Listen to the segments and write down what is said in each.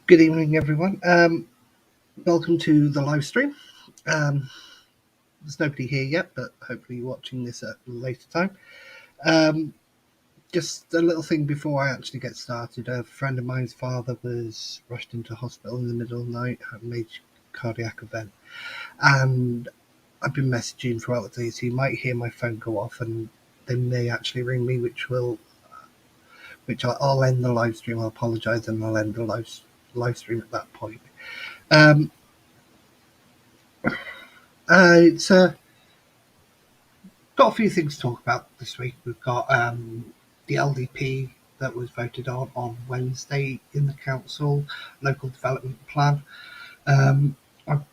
Good evening, everyone. Welcome to the live stream. Um, there's nobody here yet, but hopefully you're watching this at a later time. Um, just a little thing before I actually get started. A friend of mine's father was rushed into hospital in the middle of the night, had a major cardiac event, and I've been messaging throughout the day, so you might hear my phone go off, and they may actually ring me, which I'll end the live stream. I'll apologise, and I'll end the live stream at that point. Um, it's got a few things to talk about this week. We've got the LDP that was voted on Wednesday in the council local development plan. I've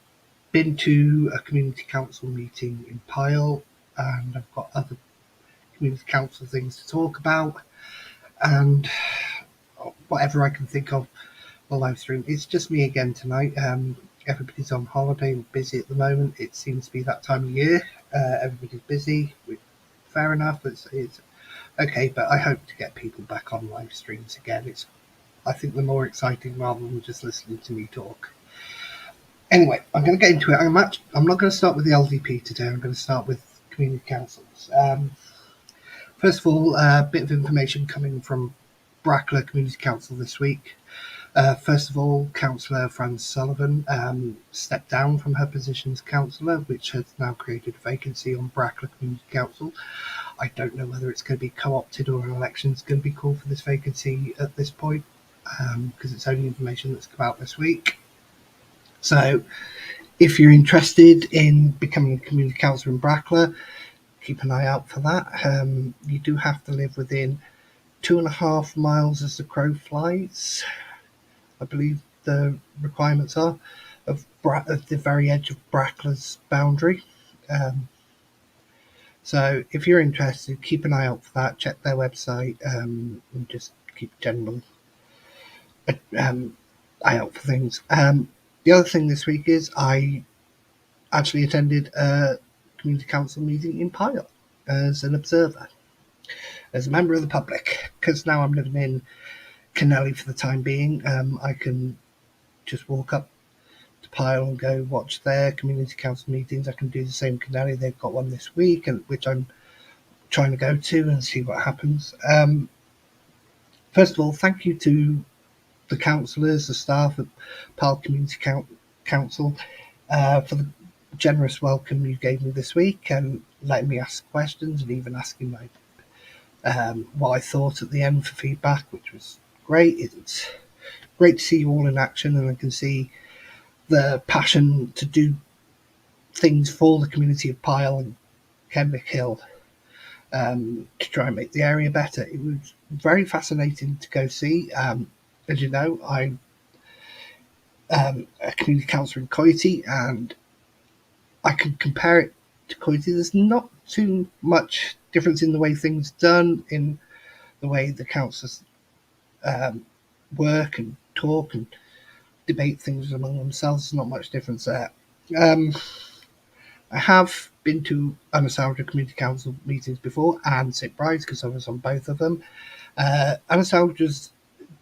been to a community council meeting in Pyle, and I've got other community council things to talk about, and whatever I can think of the live stream. It's just me again tonight. Everybody's on holiday and busy at the moment. It seems to be that time of year. Everybody's busy. Fair enough. It's okay, but I hope to get people back on live streams again. I think they're more exciting rather than just listening to me talk. Anyway, I'm going to get into it. I'm not going to start with the LDP today. I'm going to start with community councils. First of all, a bit of information coming from Brackler Community Council this week. First of all, Councillor Fran Sullivan stepped down from her position as councillor, which has now created a vacancy on Brackler Community Council. I don't know whether it's going to be co-opted or an election is going to be called for this vacancy at this point, because it's only information that's come out this week. So if you're interested in becoming a community councillor in Brackler, keep an eye out for that. You do have to live within 2.5 miles as the crow flies, I believe the requirements are, of the very edge of Brackler's boundary. So if you're interested, keep an eye out for that. Check their website, and just keep general eye out for things. The other thing this week is I actually attended a community council meeting in Pyle as an observer, as a member of the public, because now I'm living in Kennelly for the time being. I can just walk up to Pyle and go watch their community council meetings. I can do the same in Kennelly. They've got one this week, and which I'm trying to go to and see what happens. First of all, thank you to the councillors, the staff at Pyle Community Council for the generous welcome you gave me this week and letting me ask questions and even asking my what I thought at the end for feedback, which was great. It's great to see you all in action, and I can see the passion to do things for the community of Pyle and Kenwick Hill, to try and make the area better. It was very fascinating to go see. As you know, I'm a community councillor in Coity, and I can compare it to Coity. There's not too much difference in the way things are done, in the way the councillors work and talk and debate things among themselves. There's not much difference there. I have been to Anasalja Community Council meetings before and St Bride's, because I was on both of them. Anasalja's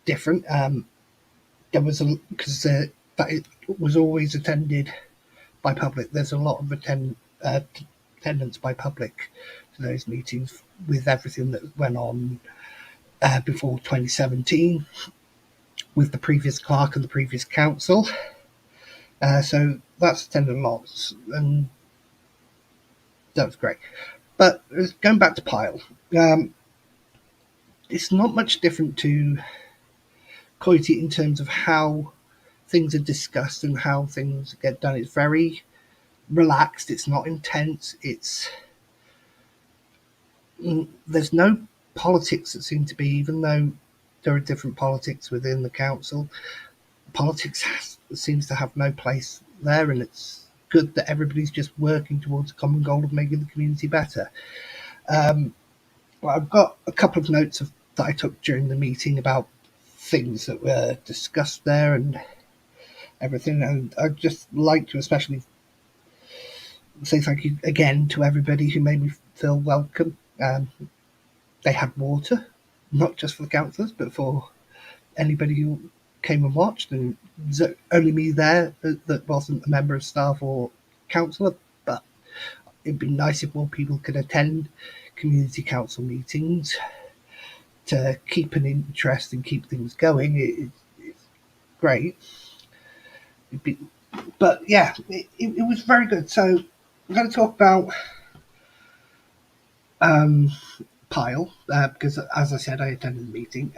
different. There was because that it was always attended by public. There's a lot of attendance by public to those meetings, with everything that went on before 2017 with the previous clerk and the previous council. So that's attended a lot, and that was great. But going back to Pyle, it's not much different to Coity in terms of how things are discussed and how things get done. It's very relaxed. It's not intense. There's no politics that seem to be, even though there are different politics within the council. Politics seems to have no place there, and it's good that everybody's just working towards a common goal of making the community better. I've got a couple of notes that I took during the meeting about things that were discussed there and everything, and I'd just like to especially say thank you again to everybody who made me feel welcome. They had water, not just for the councillors, but for anybody who came and watched, and it was only me there that wasn't a member of staff or councillor. But it'd be nice if more people could attend community council meetings to keep an interest and keep things going. It's great. It'd be, but yeah, it was very good. So I'm going to talk about um, Pyle because, as I said, I attended the meeting.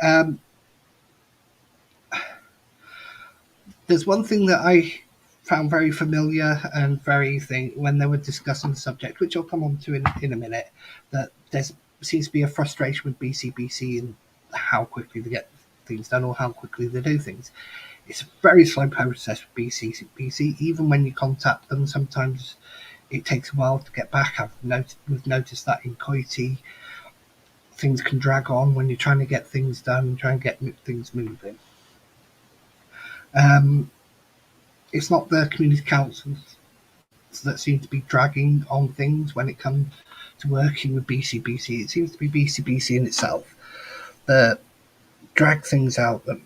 There's one thing that I found very familiar and very thing when they were discussing the subject, which I'll come on to in a minute, that there seems to be a frustration with BCBC and how quickly they get things done or how quickly they do things. It's a very slow process with BCBC. Even when you contact them, sometimes it takes a while to get back. We've noticed that in Coity, things can drag on when you're trying to get things done, trying to get things moving. Um, it's not the community councils that seem to be dragging on things when it comes to working with BCBC. It seems to be BCBC in itself that drag things out. That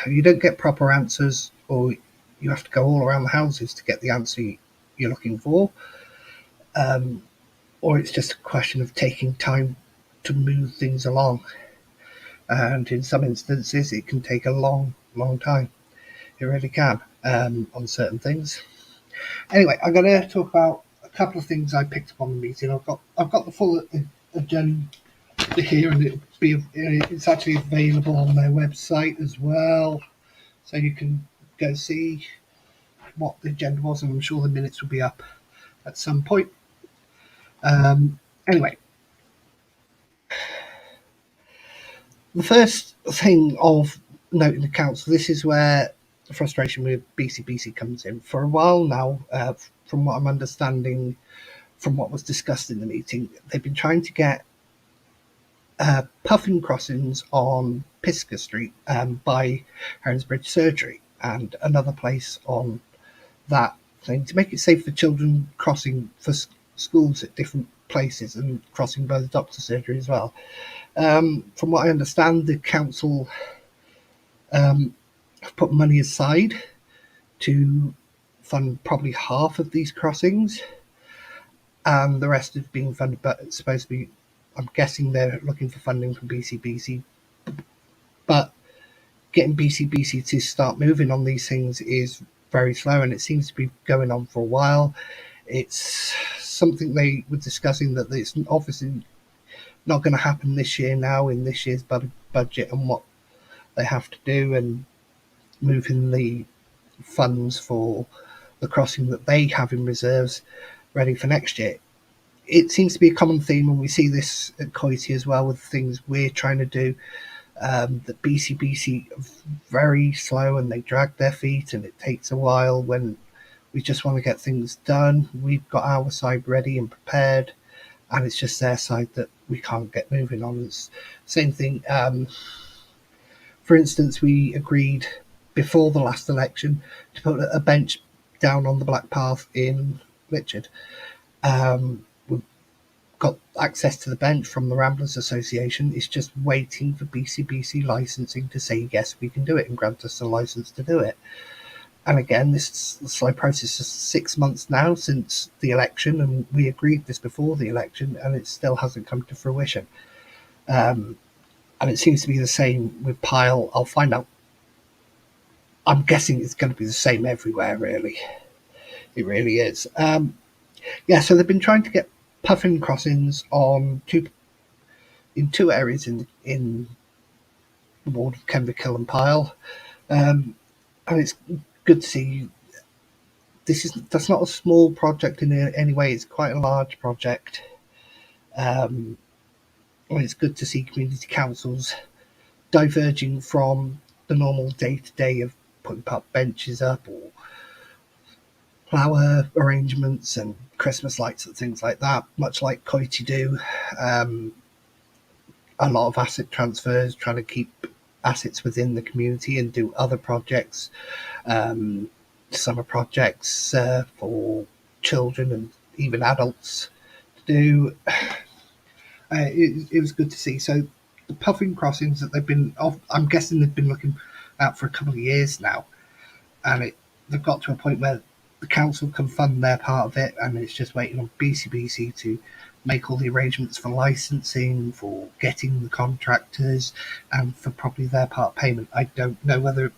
you don't get proper answers, or you have to go all around the houses to get the answer you're looking for, um, or it's just a question of taking time to move things along. And in some instances, it can take a long, long time. It really can on certain things. Anyway, I'm going to talk about a couple of things I picked up on the meeting. I've got the full agenda here, and it's actually available on their website as well, so you can go see what the agenda was, and I'm sure the minutes will be up at some point. Anyway, the first thing of note in the council, this is where the frustration with BCBC comes in. For a while now, from what I'm understanding, from what was discussed in the meeting, they've been trying to get puffin crossings on Pisgah Street by Heronsbridge Surgery and another place on that thing to make it safe for children crossing for schools at different places and crossing by the doctor's surgery as well. From what I understand, the council have put money aside to fund probably half of these crossings, and the rest is being funded, but it's supposed to be, I'm guessing they're looking for funding from BCBC. But getting BCBC to start moving on these things is very slow, and it seems to be going on for a while. It's something they were discussing that it's obviously not going to happen this year now in this year's budget and what they have to do, and moving the funds for the crossing that they have in reserves ready for next year. It seems to be a common theme, and we see this at Coity as well with things we're trying to do. That BCBC are very slow and they drag their feet, and it takes a while when we just want to get things done. We've got our side ready and prepared, and it's just their side that we can't get moving on. It's same thing. For instance, we agreed before the last election to put a bench down on the Black Path in Richard. We've got access to the bench from the Ramblers Association. It's just waiting for BCBC licensing to say yes, we can do it and grant us a license to do it. And again, this slow process is 6 months now since the election, and we agreed this before the election, and it still hasn't come to fruition. And it seems to be the same with Pyle. I'll find out. I'm guessing it's going to be the same everywhere, really. It really is. Yeah, so they've been trying to get puffin crossings on two areas in the ward of Kenwick Hill and Pyle. And it's good to see that's not a small project in any way. It's quite a large project. And it's good to see community councils diverging from the normal day-to-day of putting benches up or flower arrangements and Christmas lights and things like that, much like Coity do. A lot of asset transfers, trying to keep assets within the community and do other projects, summer projects for children and even adults to do. It was good to see. So the puffin crossings that they've been off, I'm guessing they've been looking out for a couple of years now, and they've got to a point where the council can fund their part of it, and it's just waiting on BCBC to make all the arrangements for licensing, for getting the contractors, and for probably their part payment. I don't know whether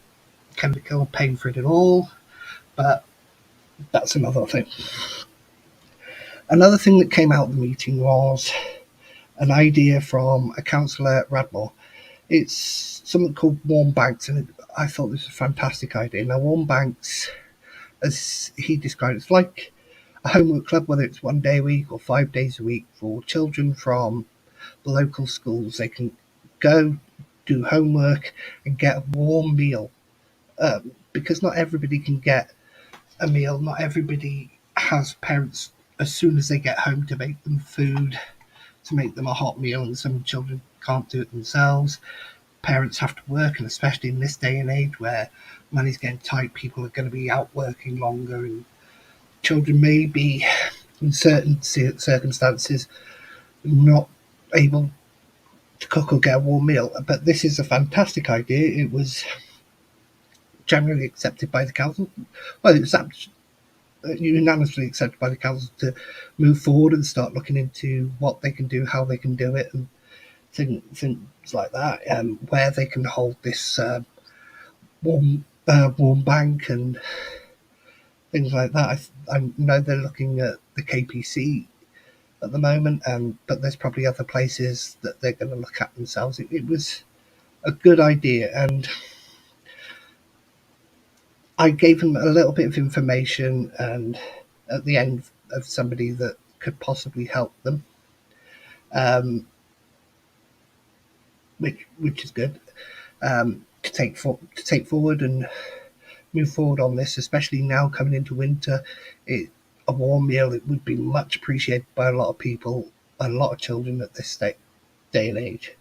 Chemical are paying for it at all, but that's another thing. Another thing that came out of the meeting was an idea from a councillor at Radmore. It's something called Warm Banks, and I thought this was a fantastic idea. Now, Warm Banks, as he described, it's like a homework club, whether it's 1 day a week or 5 days a week for children from the local schools. They can go do homework and get a warm meal, because not everybody can get a meal. Not everybody has parents as soon as they get home to make them food, to make them a hot meal, and some children can't do it themselves. Parents have to work, and especially in this day and age where money's getting tight, people are going to be out working longer, and children may be, in certain circumstances, not able to cook or get a warm meal. But this is a fantastic idea. It was generally accepted by the council. Well, it was unanimously accepted by the council to move forward and start looking into what they can do, how they can do it, and things like that, where they can hold this warm bank and things like that. I know they're looking at the KPC at the moment, but there's probably other places that they're going to look at themselves. It was a good idea, and I gave them a little bit of information, and at the end of somebody that could possibly help them, um, which is good, to take forward and move forward on this, especially now coming into winter. A warm meal, it would be much appreciated by a lot of people, a lot of children at this day and age.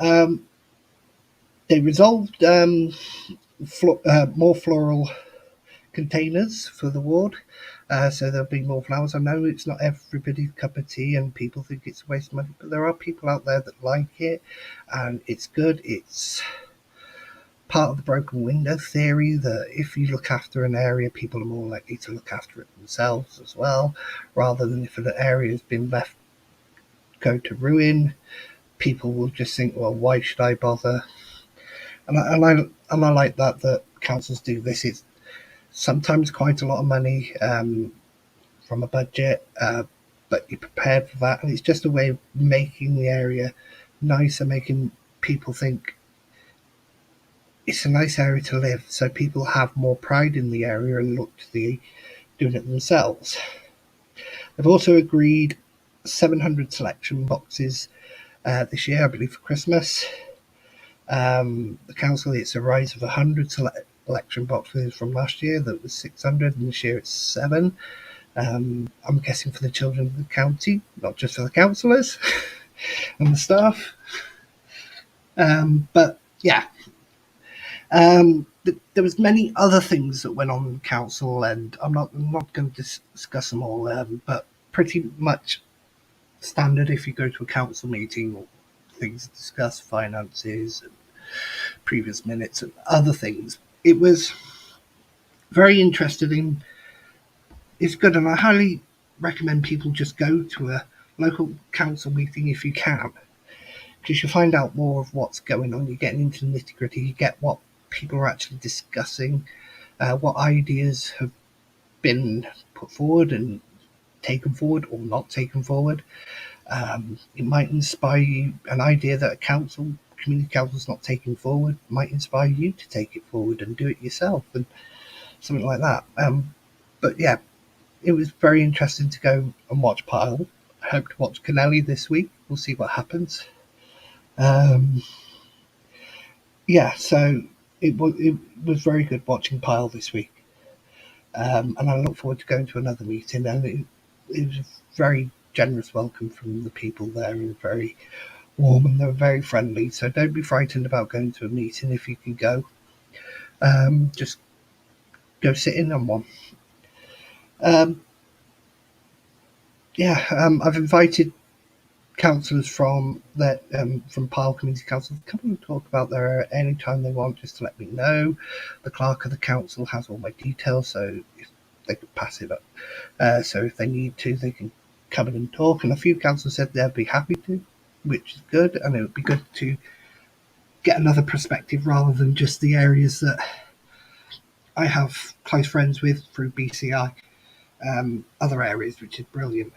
Um, they resolved more floral containers for the ward, so there'll be more flowers. I know it's not everybody's cup of tea, and people think it's a waste of money, but there are people out there that like it, and it's good. It's part of the broken window theory that if you look after an area, people are more likely to look after it themselves as well, rather than if an area has been left go to ruin, people will just think, well, why should I bother? And I like that councils do this. It's sometimes quite a lot of money, from a budget, but you're prepared for that, and it's just a way of making the area nicer, making people think it's a nice area to live, so people have more pride in the area and look to the doing it themselves. They've also agreed 700 selection boxes this year, I believe, for Christmas. The council, it's a rise of 100 selection boxes from last year. That was 600, and this year it's 7. I'm guessing for the children of the county, not just for the councillors and the staff. But yeah, there was many other things that went on in council, and I'm not going to discuss them all. But pretty much standard if you go to a council meeting, or things to discuss finances and previous minutes and other things. It was very interesting. It's good, and I highly recommend people just go to a local council meeting if you can, because you find out more of what's going on. You're getting into the nitty gritty. You get what people are actually discussing, what ideas have been put forward and taken forward or not taken forward. It might inspire you. An idea that a community council is not taking forward might inspire you to take it forward and do it yourself, and something like that. But yeah, it was very interesting to go and watch Pyle. I hope to watch Kennelly this week. We'll see what happens. Yeah, so it was very good watching Pyle this week, and I look forward to going to another meeting. And it was a very generous welcome from the people there, and very warm, and they were very friendly. So don't be frightened about going to a meeting if you can go. Just go sit in on one. Um, yeah, I've invited councillors from Pyle Community Council come and talk about there any time they want, just to let me know. The clerk of the council has all my details, so they could pass it up. So if they need to, they can come in and talk. And a few councillors said they'd be happy to, which is good. And it would be good to get another perspective rather than just the areas that I have close friends with through BCI. Other areas, which is brilliant.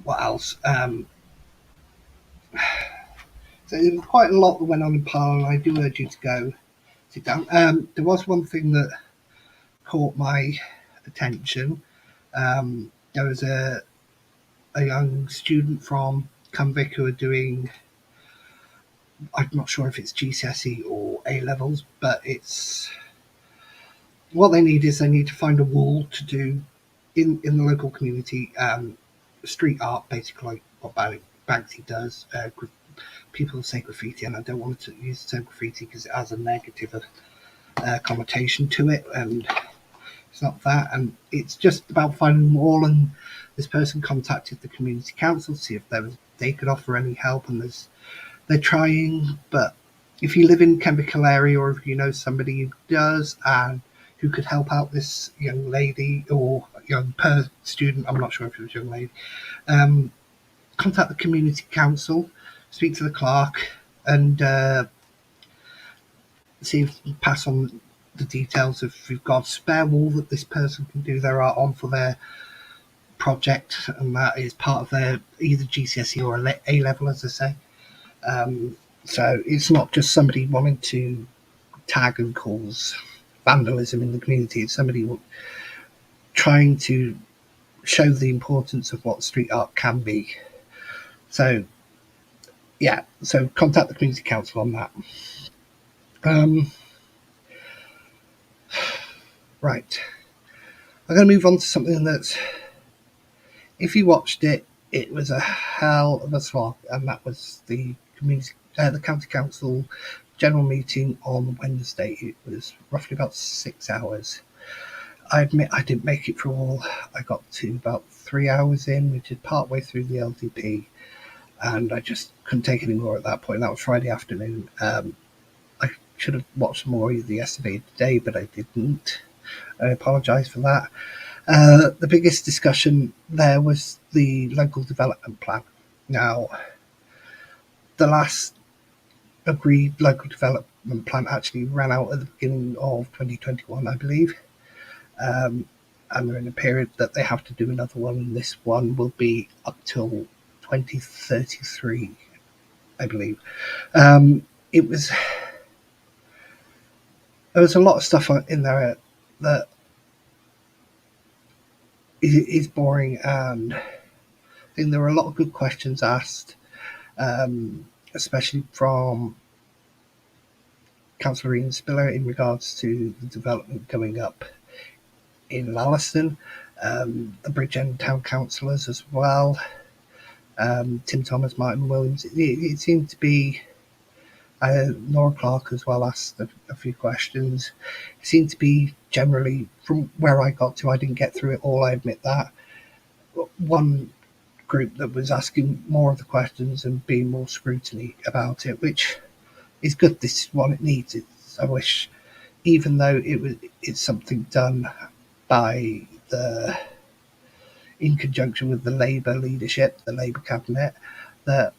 What else? So there was quite a lot that went on in Pyle, and I do urge you to go sit down. There was one thing that caught my attention. There was a young student from Cumvic who are doing, I'm not sure if it's GCSE or A levels, but it's what they need is they need to find a wall to do in the local community, street art, basically like what Banksy does. People say graffiti, and I don't want to use the term graffiti because it has a negative connotation to it, and it's not that. And it's just about finding them all. And this person contacted the community council to see if they could offer any help, and they're trying. But if you live in Chemical area, or if you know somebody who does and who could help out this young lady or young student, I'm not sure if it was a young lady, contact the community council, speak to the clerk, and see if you pass on the details. If you've got a spare wall that this person can do their art on for their project, and that is part of their either GCSE or A level, as I say. So it's not just somebody wanting to tag and cause vandalism in the community. It's somebody trying to show the importance of what street art can be. So yeah, so contact the community council on that. Right, I'm going to move on to something that's, if you watched it, it was a hell of a slog, and that was the county council general meeting on Wednesday. It was roughly about 6 hours. I admit I didn't make it through all. I got to about 3 hours in, which is part way through the LDP, and I just couldn't take any more at that point. That was Friday afternoon. I should have watched more either yesterday or today, but I didn't. I apologise for that. The biggest discussion there was the local development plan. Now, the last agreed local development plan actually ran out at the beginning of 2021, I believe. And they're in a period that they have to do another one, and this one will be up till 2033, I believe. It was There was a lot of stuff in there that is boring, and I think there were a lot of good questions asked, especially from Councillor Ian Spiller in regards to the development coming up in Lalliston, the Bridgend Town councillors as well, Tim Thomas, Martin Williams. It seemed to be Nora Clark as well asked a few questions. It seemed to be generally, from where I got to, I didn't get through it all, I admit that. One group that was asking more of the questions and being more scrutiny about it, which is good. This is what it needs. I wish, even though it's something done by in conjunction with the Labour leadership, the Labour cabinet, that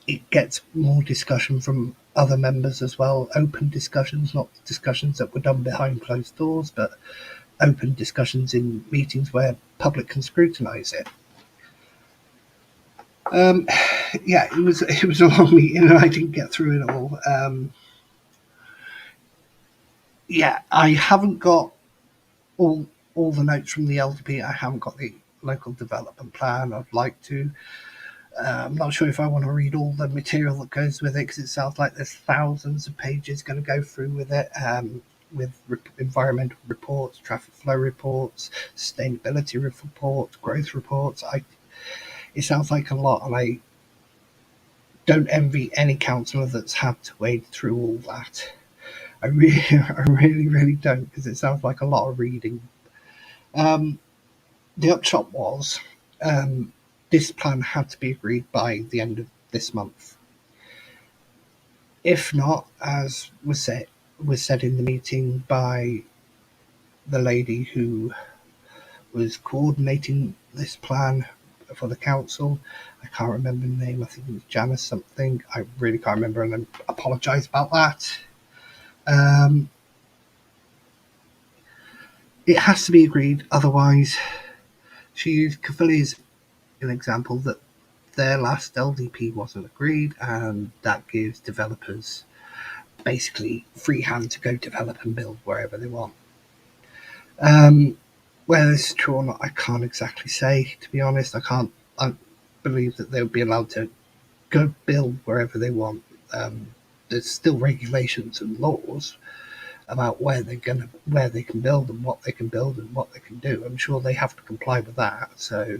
it gets more discussion from other members as well. Open discussions, not discussions that were done behind closed doors, but open discussions in meetings where public can scrutinise it. Yeah, it was a long meeting, and I didn't get through it all. Yeah, I haven't got all the notes from the LDP. I haven't got the local development plan. I'd like to. I'm not sure if I want to read all the material that goes with it, because it sounds like there's thousands of pages going to go through with it, with environmental reports, traffic flow reports, sustainability reports, growth reports. It sounds like a lot, and I don't envy any councillor that's had to wade through all that. I really don't, because it sounds like a lot of reading. The upshot was, this plan had to be agreed by the end of this month. If not, as was said in the meeting by the lady who was coordinating this plan for the council. I can't remember the name. I think it was Janice something. I really can't remember, and I apologise about that. Um, it has to be agreed, otherwise, she used Cavilli as an example that their last LDP wasn't agreed, and that gives developers basically free hand to go develop and build wherever they want. Um, Whether this is true or not, I can't exactly say. To be honest, I believe that they would be allowed to go build wherever they want. There's still regulations and laws about where they can build and what they can build and what they can do. I'm sure they have to comply with that. So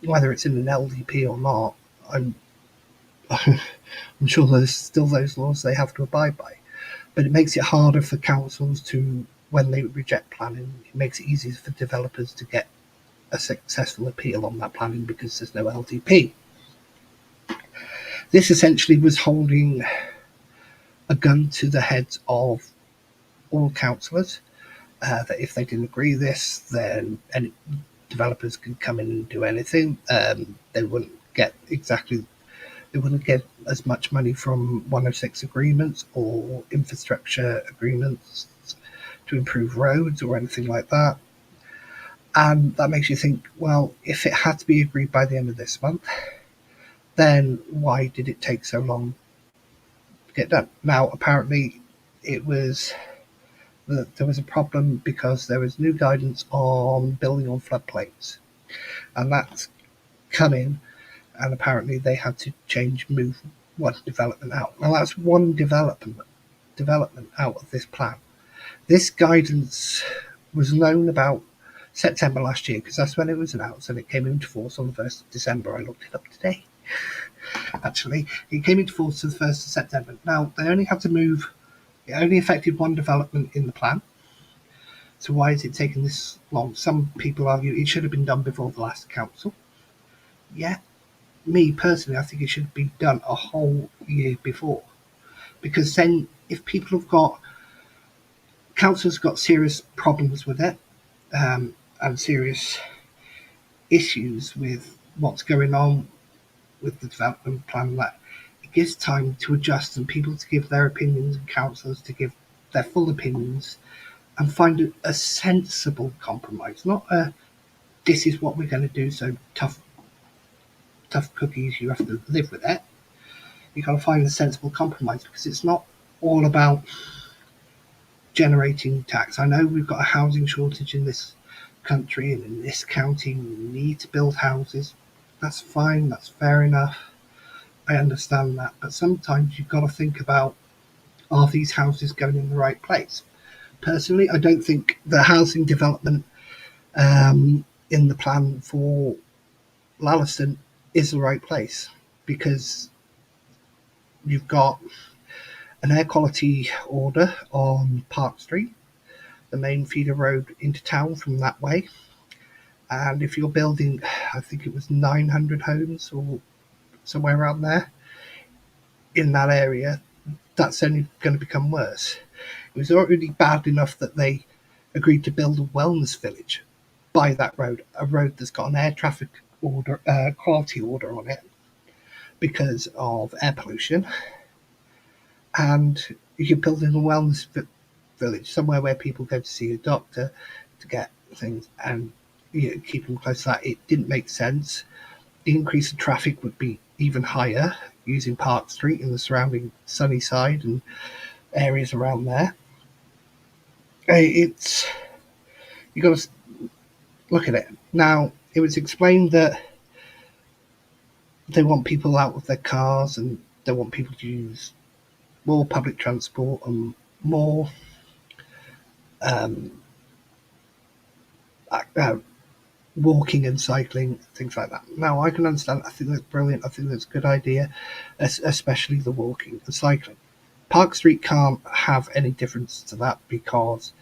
whether it's in an LDP or not, I'm I'm sure there's still those laws they have to abide by. But it makes it harder for councils to, when they reject planning, it makes it easier for developers to get a successful appeal on that planning because there's no LDP. This essentially was holding a gun to the heads of all councillors, that if they didn't agree this, then any developers could come in and do anything. They wouldn't get as much money from 106 agreements or infrastructure agreements to improve roads or anything like that. And that makes you think, well, if it had to be agreed by the end of this month, then why did it take so long to get done? Now, apparently, it was there was a problem because there was new guidance on building on floodplains, and that's come in, and apparently they had to move one development out. Now, that's one development out of this plan. This guidance was known about September last year because that's when it was announced, and it came into force on the 1st of December. I looked it up today. Actually, it came into force on the 1st of September. Now, they only had to move, it only affected one development in the plan. So why is it taking this long? Some people argue it should have been done before the last council. Yeah, me personally, I think it should be done a whole year before. Because then, if people have got, councils got serious problems with it, and serious issues with what's going on with the development plan, that it gives time to adjust and people to give their opinions and councillors to give their full opinions and find a sensible compromise, not a this is what we're going to do, so tough cookies, you have to live with it. You've got to find a sensible compromise because it's not all about generating tax. I know we've got a housing shortage in this country and in this county. We need to build houses. That's fine. That's fair enough. I understand that. But sometimes you've got to think about, are these houses going in the right place? Personally, I don't think the housing development in the plan for Lalliston is the right place because you've got an air quality order on Park Street, the main feeder road into town from that way. And if you're building, I think it was 900 homes or somewhere around there in that area, that's only going to become worse. It was already bad enough that they agreed to build a wellness village by that road, a road that's got an air traffic order, quality order on it because of air pollution. And you're building a wellness village, somewhere where people go to see a doctor to get things, and keep them close to that. It didn't make sense. The increase in traffic would be even higher using Park Street and the surrounding Sunnyside and areas around there. It's you got to look at it. Now, it was explained that they want people out of their cars and they want people to use more public transport and more um, walking and cycling, things like that. Now, I can understand. I think that's brilliant. I think that's a good idea, especially the walking and cycling. Park Street can't have any difference to that because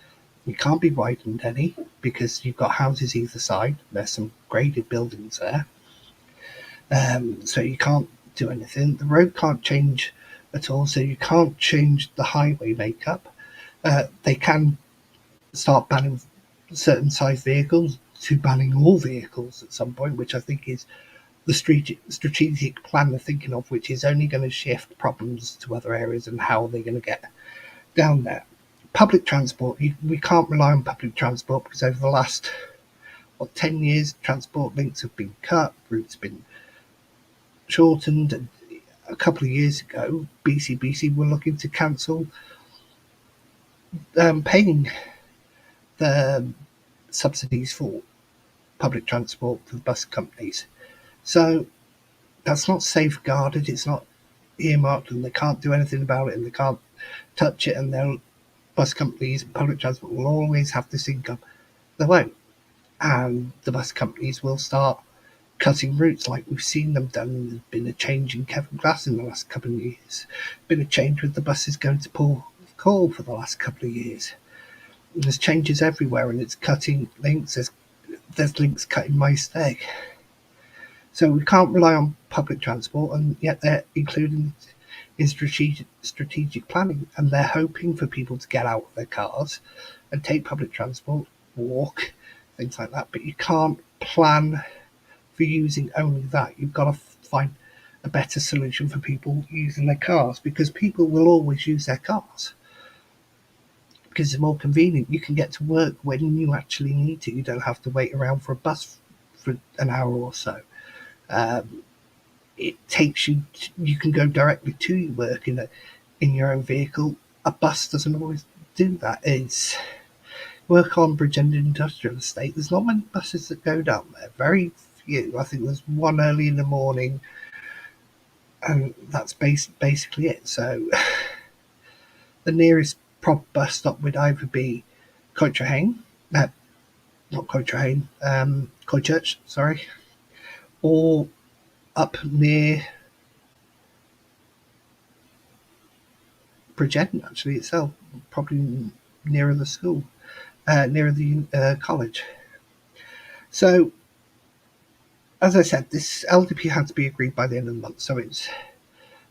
you can't be widened any because you've got houses either side. There's some graded buildings there. So you can't do anything. The road can't change at all, so you can't change the highway makeup. They can start banning certain size vehicles to banning all vehicles at some point, which I think is the strategic plan they're thinking of, which is only going to shift problems to other areas and how they're going to get down there. Public transport, we can't rely on public transport because over the last 10 years, transport links have been cut, routes been shortened. And a couple of years ago, BCBC were looking to cancel paying the subsidies for public transport for the bus companies. So that's not safeguarded, it's not earmarked, and they can't do anything about it, and they can't touch it, and their bus companies and public transport will always have this income. They won't. And the bus companies will start cutting routes like we've seen them done. There's been a change in Kevin Glass in the last couple of years. Been a change with the buses going to Port Call for the last couple of years. And there's changes everywhere, and it's cutting links. There's links cutting my stay. So we can't rely on public transport, and yet they're including it in strategic planning, and they're hoping for people to get out of their cars and take public transport, walk, things like that. But you can't plan for using only that. You've got to find a better solution for people using their cars, because people will always use their cars because it's more convenient. You can get to work when you actually need to. You don't have to wait around for a bus for an hour or so. Um, it takes you. You can go directly to your work in your own vehicle. A bus doesn't always do that. It's work on Bridgend Industrial Estate. There's not many buses that go down there. Very few. I think there's one early in the morning, and that's basically it. So the nearest prop bus stop would either be Coitrahane, not Coitrahane, Coitchurch, sorry, or up near Bridgend actually itself, probably nearer the school, nearer the college. So, as I said, this LDP had to be agreed by the end of the month, so it's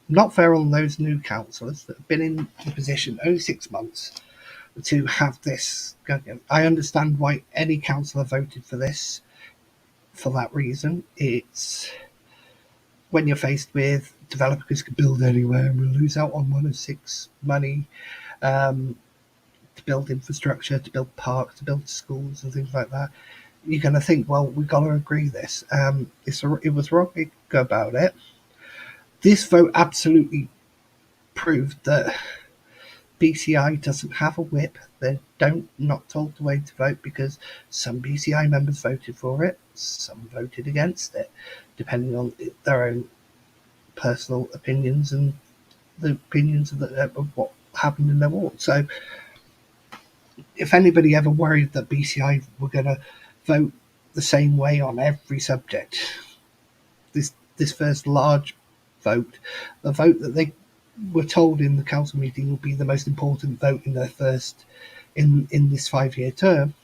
not fair on those new councillors that have been in the position only 6 months to have this going. I understand why any councillor voted for this for that reason. It's when you're faced with developers can build anywhere and we'll lose out on 106 money um, to build infrastructure, to build parks, to build schools and things like that. You're going to think, well, we've got to agree this. It was wrong to go about it. This vote absolutely proved that BCI doesn't have a whip. They don't not told the way to vote because some BCI members voted for it, some voted against it, depending on their own personal opinions and the opinions of what happened in their ward. So, if anybody ever worried that BCI were going to vote the same way on every subject, this first large vote, the vote that they were told in the council meeting will be the most important vote in their first in this 5-year term,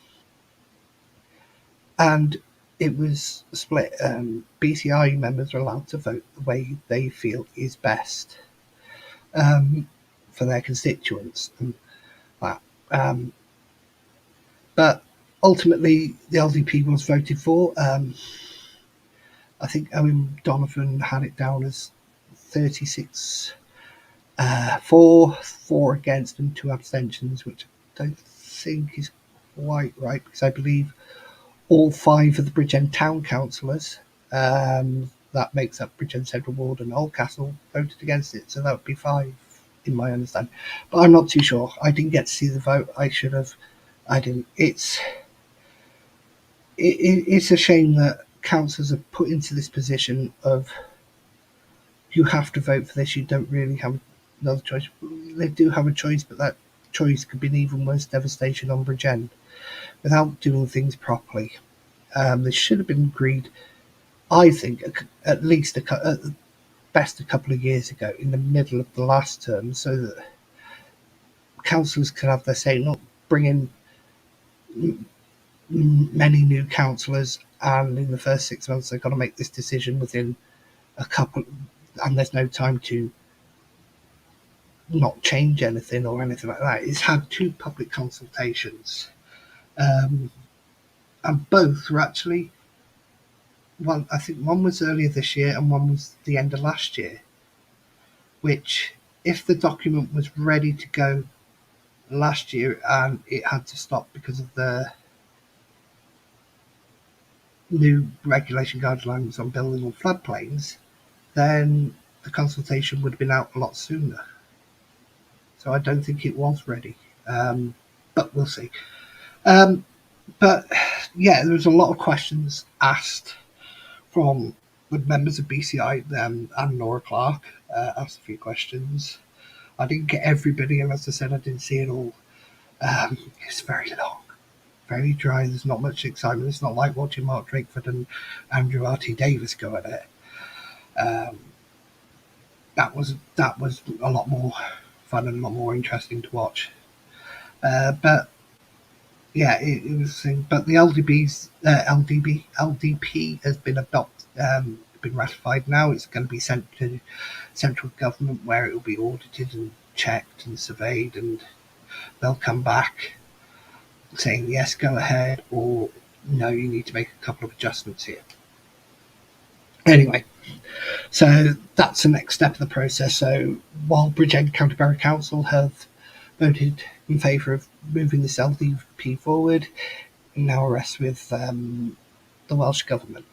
and it was split. BCI members are allowed to vote the way they feel is best for their constituents, and that. But ultimately, the LDP was voted for. I think Owen Donovan had it down as 36 four against, and 2 abstentions, which I don't think is quite right because I believe all 5 of the Bridgend Town councillors, that makes up Bridgend Central Ward and Oldcastle, voted against it. So that would be 5 in my understanding. But I'm not too sure. I didn't get to see the vote. I should have. I didn't. It's a shame that councillors are put into this position of you have to vote for this. You don't really have another choice. They do have a choice, but that choice could be an even worse devastation on Bridgend without doing things properly. This should have been agreed, I think, at least at best a couple of years ago, in the middle of the last term, so that councillors could have their say, not bring in many new councillors, and in the first 6 months they've got to make this decision within a couple, and there's no time to not change anything or anything like that. It's had two public consultations, um, and both were actually one. I think one was earlier this year and one was the end of last year. Which, if the document was ready to go last year and it had to stop because of the new regulation guidelines on building on floodplains, then the consultation would have been out a lot sooner. So I don't think it was ready. But we'll see. Um, but yeah, there was a lot of questions asked from the members of BCI and Laura Clark. Asked a few questions. I didn't get everybody, and as I said, I didn't see it all. It's very long, very dry. There's not much excitement. It's not like watching Mark Drakeford and Andrew R.T. Davis go at it. Um, that was a lot more fun and a lot more interesting to watch. But yeah, it was. But the LDP has been been ratified now. It's going to be sent to central government where it will be audited and checked and surveyed, and they'll come back saying yes, go ahead, or no, you need to make a couple of adjustments here. Anyway, so that's the next step of the process. So while Bridgend County Borough Council have voted in favour of moving this LDP forward, it now rests with the Welsh Government.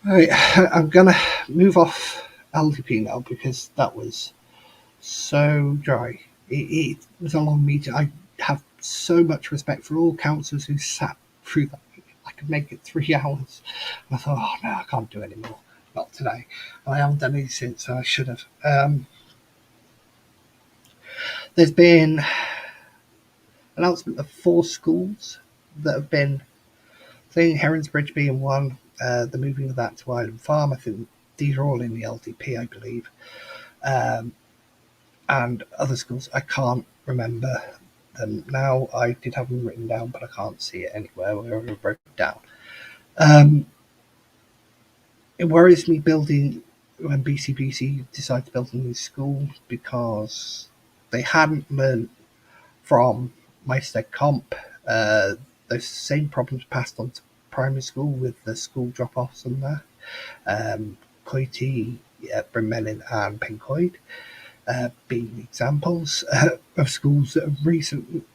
Right, I'm going to move off LDP now because that was so dry. It was a long meeting. I have so much respect for all councillors who sat through that. I could make it 3 hours. And I thought, oh no, I can't do it anymore. Not today. And I haven't done any since, so I should have. There's been announcement of 4 schools that have been thing, Herons Bridge being one, the moving of that to Island Farm. I think these are all in the LDP, I believe. And other schools, I can't remember them now. I did have them written down, but I can't see it anywhere where I wrote it down. It worries me building when BCBC decide to build a new school because they hadn't learned from Maested Comp. Those same problems passed on to primary school with the school drop-offs and that. Coity, Brynmelyn and Pencoed being examples of schools that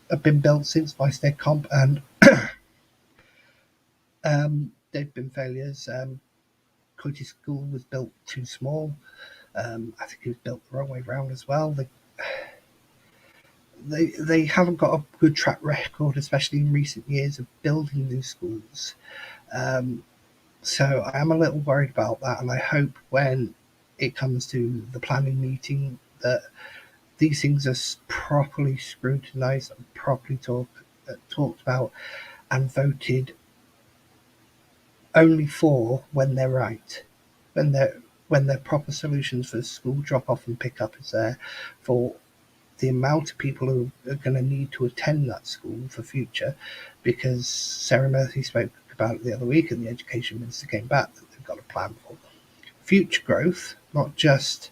have been built since Maested Comp, and they've been failures. Coity School was built too small. I think it was built the wrong way round as well. They haven't got a good track record, especially in recent years, of building new schools. So I am a little worried about that, and I hope when it comes to the planning meeting that these things are properly scrutinised and properly talked about and voted only for when they're right, when they're proper solutions for school drop off and pick up is there, for the amount of people who are going to need to attend that school for future, because Sarah Murphy spoke about it the other week and the education minister came back that they've got a plan for future growth, not just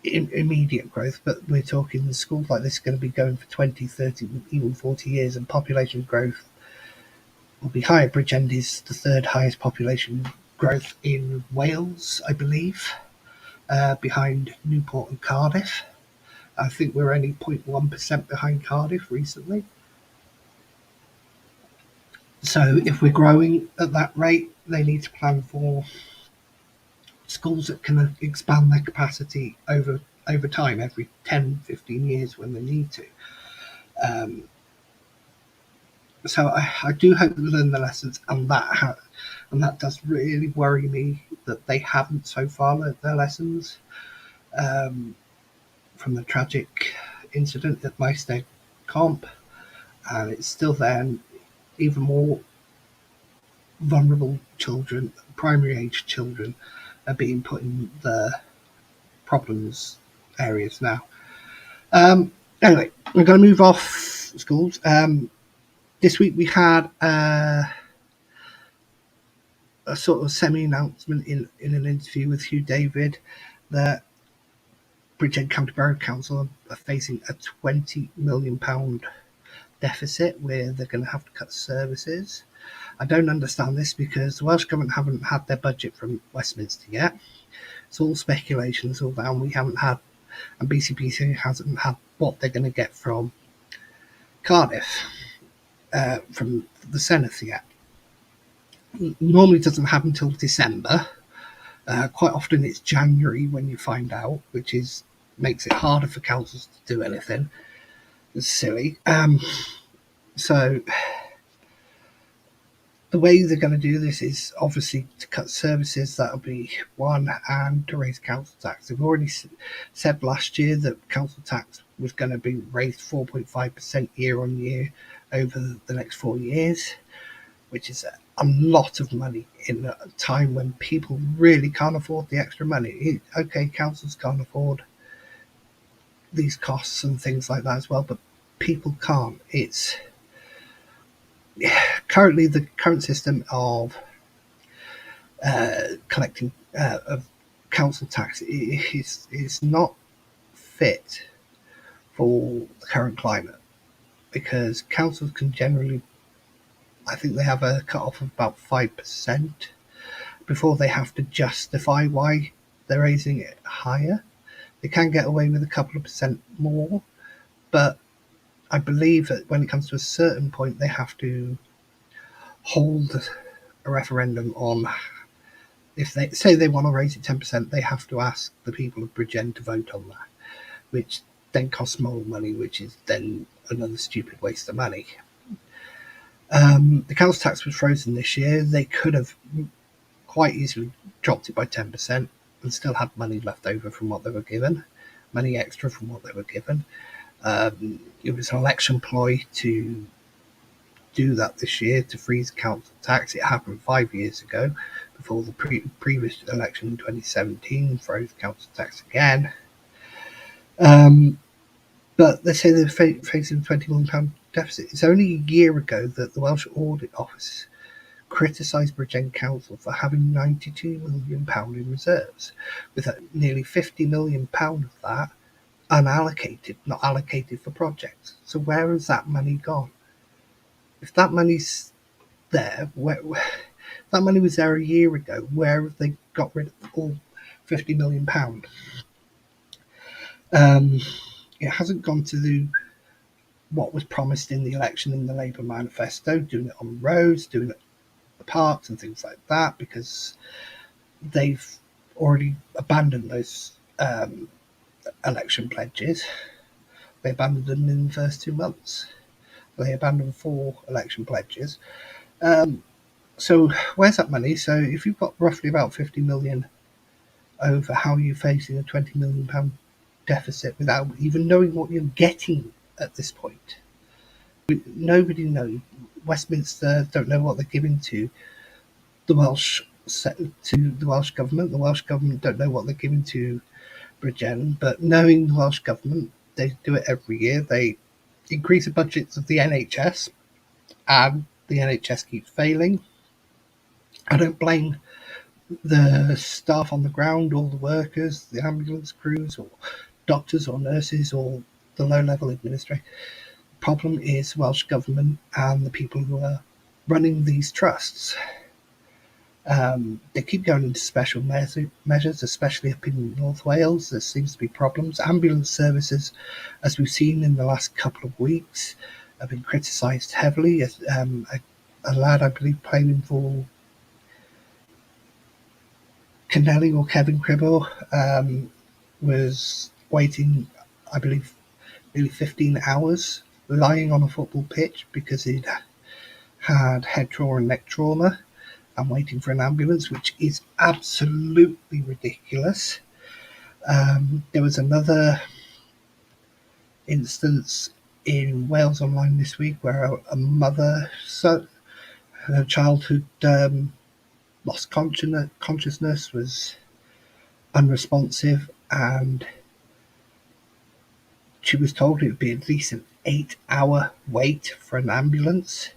immediate growth, but we're talking schools like this are going to be going for 20, 30, even 40 years, and population growth will be higher. Bridgend is the third highest population growth in Wales, I believe, behind Newport and Cardiff. I think we're only 0.1% behind Cardiff recently. So if we're growing at that rate, they need to plan for schools that can expand their capacity over time, every 10, 15 years when they need to. So I do hope they learn the lessons, and that does really worry me that they haven't so far learned their lessons from the tragic incident at Maested Comp, and it's still there, and even more vulnerable children, primary age children, are being put in the problems areas now. Anyway, we're going to move off schools. This week we had a sort of semi-announcement in an interview with Hugh David that Bridgend County Borough Council are facing a £20 million deficit where they're going to have to cut services. I don't understand this because the Welsh Government haven't had their budget from Westminster yet. It's all speculation, it's all down. We haven't had, and BCPC hasn't had what they're going to get from Cardiff, from the Senate yet. Normally it doesn't happen until December. Quite often it's January when you find out, which is makes it harder for councils to do anything. It's silly. So the way they're going to do this is obviously to cut services. That'll be one, and to raise council tax. They've already said last year that council tax was going to be raised 4.5% year on year over the next 4 years, which is a lot of money in a time when people really can't afford the extra money. Okay, councils can't afford these costs and things like that as well, but people can't. It's currently the current system of collecting of council tax is not fit for the current climate, because councils can generally, I think they have a cut off of about 5% before they have to justify why they're raising it higher. They can get away with a couple of percent more, but I believe that when it comes to a certain point, they have to hold a referendum on, if they say they want to raise it 10%, they have to ask the people of Bridgend to vote on that, which then costs more money, which is then another stupid waste of money. The council tax was frozen this year. They could have quite easily dropped it by 10% and still had money left over from what they were given, money extra from what they were given. It was an election ploy to do that this year, to freeze council tax. It happened 5 years ago, before the previous election in 2017, froze council tax again. But they say they're facing a £20 million deficit. It's only a year ago that the Welsh Audit Office criticised Bridgend Council for having £92 million in reserves, with nearly £50 million of that unallocated, not allocated for projects. So where has that money gone? If that money's there, that money was there a year ago, where have they got rid of all £50 million? It hasn't gone to what was promised in the election in the Labour manifesto, doing it on roads, doing it on the parks and things like that, because they've already abandoned those election pledges. They abandoned them in the first 2 months. They abandoned 4 election pledges. So where's that money? So if you've got roughly about 50 million over, how are you facing a £20 million deficit without even knowing what you're getting at this point? Nobody knows. Westminster don't know what they're giving to the Welsh Government. The Welsh Government don't know what they're giving to Bridgend, but knowing the Welsh Government, they do it every year. They increase the budgets of the NHS, and the NHS keeps failing. I don't blame the staff on the ground, all the workers, the ambulance crews, or doctors or nurses, or the low-level administrators. The problem is Welsh Government and the people who are running these trusts. They keep going into special measures, especially up in North Wales. There seems to be problems. Ambulance services, as we've seen in the last couple of weeks, have been criticised heavily. A lad, I believe, playing for Kennelly or Kevin Cribble, was waiting, I believe, nearly 15 hours lying on a football pitch because he'd had head trauma and neck trauma and waiting for an ambulance, which is absolutely ridiculous. There was another instance in Wales Online this week where a mother, her child who'd lost consciousness, was unresponsive, and she was told it would be at least an 8-hour wait for an ambulance.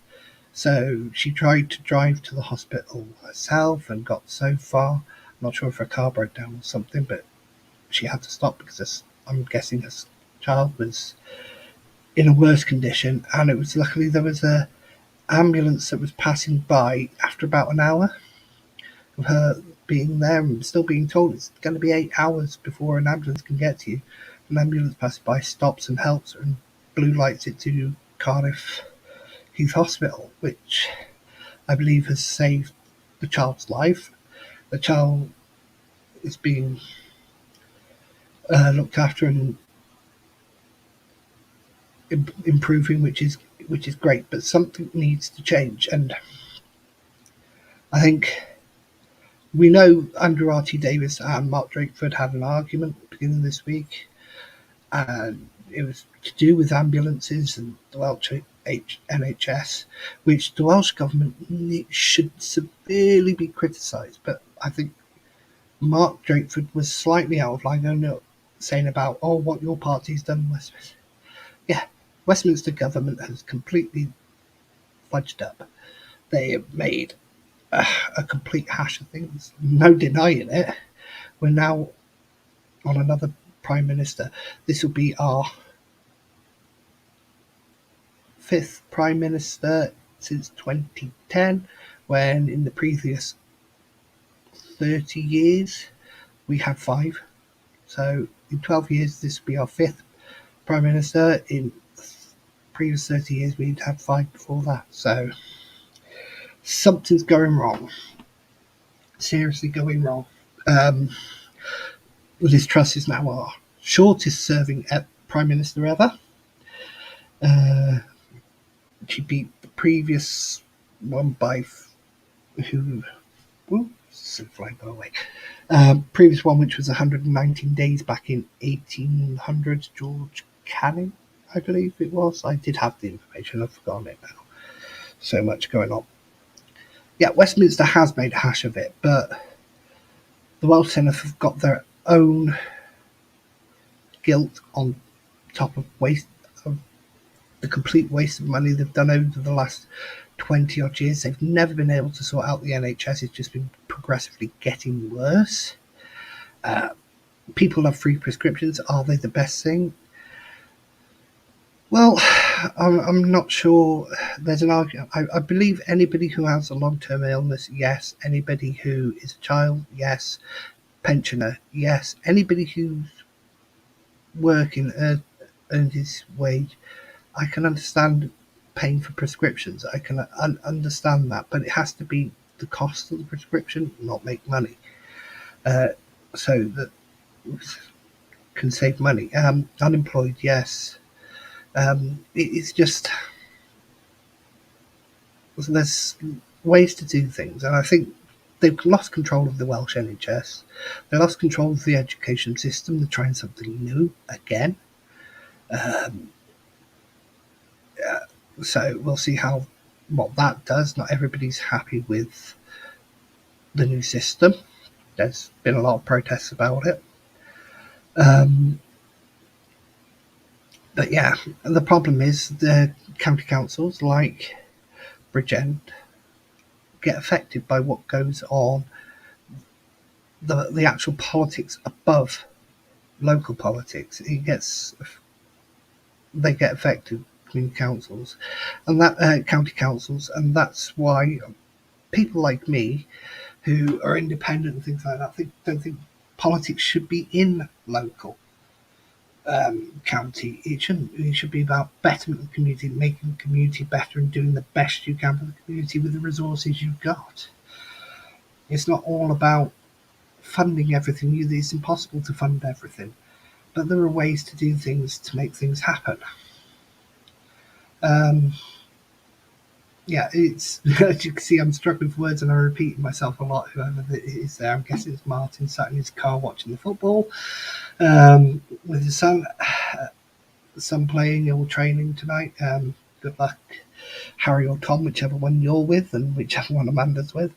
So she tried to drive to the hospital herself and got so far. I'm not sure if her car broke down or something, but she had to stop because I'm guessing her child was in a worse condition. And it was luckily there was a ambulance that was passing by after about an hour of her being there and still being told it's going to be 8 hours before an ambulance can get to you. An ambulance passes by, stops and helps her and blue lights it to Cardiff Heath Hospital, which I believe has saved the child's life. The child is being looked after and improving, which is great. But something needs to change, and I think we know Andrew R.T. Davis and Mark Drakeford had an argument beginning this week, and it was to do with ambulances and the Welsh NHS, which the Welsh government should severely be criticised. But I think Mark Drakeford was slightly out of line, saying about, what your party's done in Westminster. Yeah, Westminster government has completely fudged up. They have made a complete hash of things. No denying it. We're now on another Prime Minister. This will be our fifth Prime Minister since 2010, when in the previous 30 years we had five. So in 12 years, this will be our fifth Prime Minister. In previous 30 years, we'd had five before that. So something's going wrong. Seriously going wrong. Liz Truss is now our shortest serving Prime Minister ever. She beat the previous one by who? Whoop, flying away. Previous one, which was 119 days back in 1800, George Canning, I believe it was. I did have the information, I've forgotten it now. So much going on. Yeah, Westminster has made a hash of it, but the Welsh Senate have got their own guilt on top of the complete waste of money they've done over the last 20 odd years. They've never been able to sort out the NHS. It's just been progressively getting worse. People love free prescriptions. Are they the best thing? Well, I'm not sure. There's an argument. I believe anybody who has a long-term illness, yes. Anybody who is a child, yes. Pensioner, yes. Anybody who's working, earned his wage, I can understand paying for prescriptions. I can understand that, but it has to be the cost of the prescription, not make money. So that can save money. Unemployed, yes. It's just there's ways to do things, and I think they've lost control of the Welsh NHS. They lost control of the education system. They're trying something new again. So we'll see what that does. Not everybody's happy with the new system. There's been a lot of protests about it. But yeah, the problem is the county councils like Bridgend get affected by what goes on, the actual politics above local politics. They get affected, community councils and that county councils, and that's why people like me who are independent and things like that don't think politics should be in local county. It shouldn't. It should be about bettering the community, making the community better, and doing the best you can for the community with the resources you've got. It's not all about funding everything. It's impossible to fund everything, but there are ways to do things to make things happen. Yeah, it's as you can see, I'm struggling for words and I'm repeating myself a lot. Whoever it is there, I'm guessing it's Martin sat in his car watching the football with his son playing or training tonight. Good luck, Harry or Tom, whichever one you're with and whichever one Amanda's with.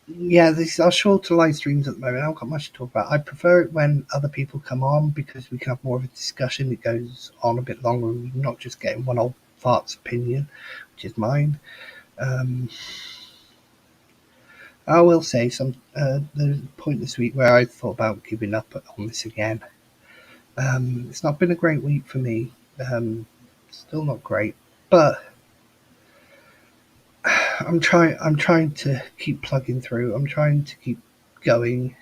Yeah, these are shorter live streams at the moment. I haven't got much to talk about. I prefer it when other people come on because we can have more of a discussion. It goes on a bit longer and we're not just getting one old fart's opinion, which is mine. Um, I will say there's a point this week where I thought about giving up on this again. It's not been a great week for me. Still not great, but I'm trying to keep plugging through. I'm trying to keep going.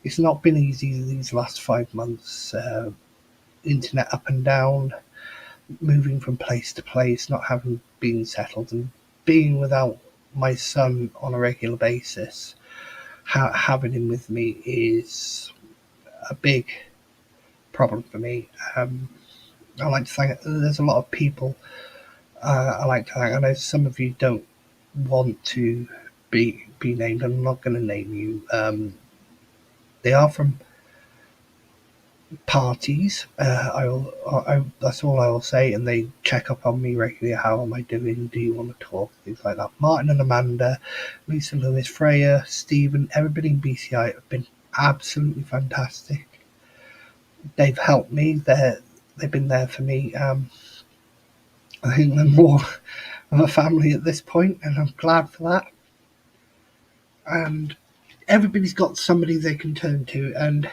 It's not been easy these last 5 months. Internet up and down, moving from place to place, not having been settled, and being without my son on a regular basis. Having him with me is a big problem for me. I like to thank. There's a lot of people. I like to thank. I know some of you don't want to be named. I'm not going to name you. They are from parties. That's all I will say, and they check up on me regularly. How am I doing? Do you want to talk? Things like that. Martin and Amanda, Lisa, Lewis, Freya, Stephen, everybody in BCI have been absolutely fantastic. They've helped me. They've been there for me. I think they're more of a family at this point, and I'm glad for that. And everybody's got somebody they can turn to, and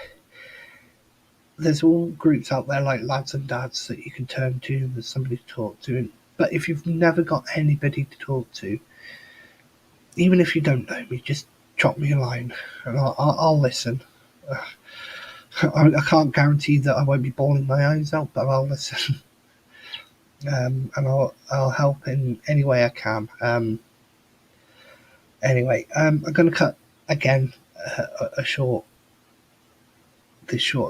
there's all groups out there like lads and dads that you can turn to. There's somebody to talk to. But if you've never got anybody to talk to, even if you don't know me, just drop me a line and I'll listen. I can't guarantee that I won't be bawling my eyes out, but I'll listen. And I'll help in any way I can. Anyway, I'm going to cut again a short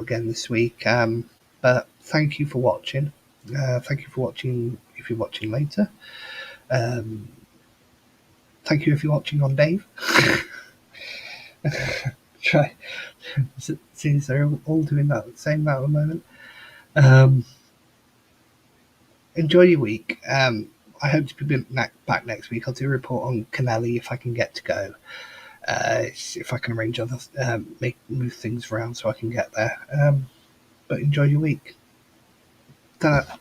again this week. But thank you for watching. Thank you for watching if you're watching later. Um, Thank you if you're watching on Dave. Try. Seems they're all doing that, saying that at the moment. Um, Enjoy your week. I hope to be back next week. I'll do a report on Canelli if I can get to go. If I can arrange other, move things around so I can get there. But enjoy your week. Ta.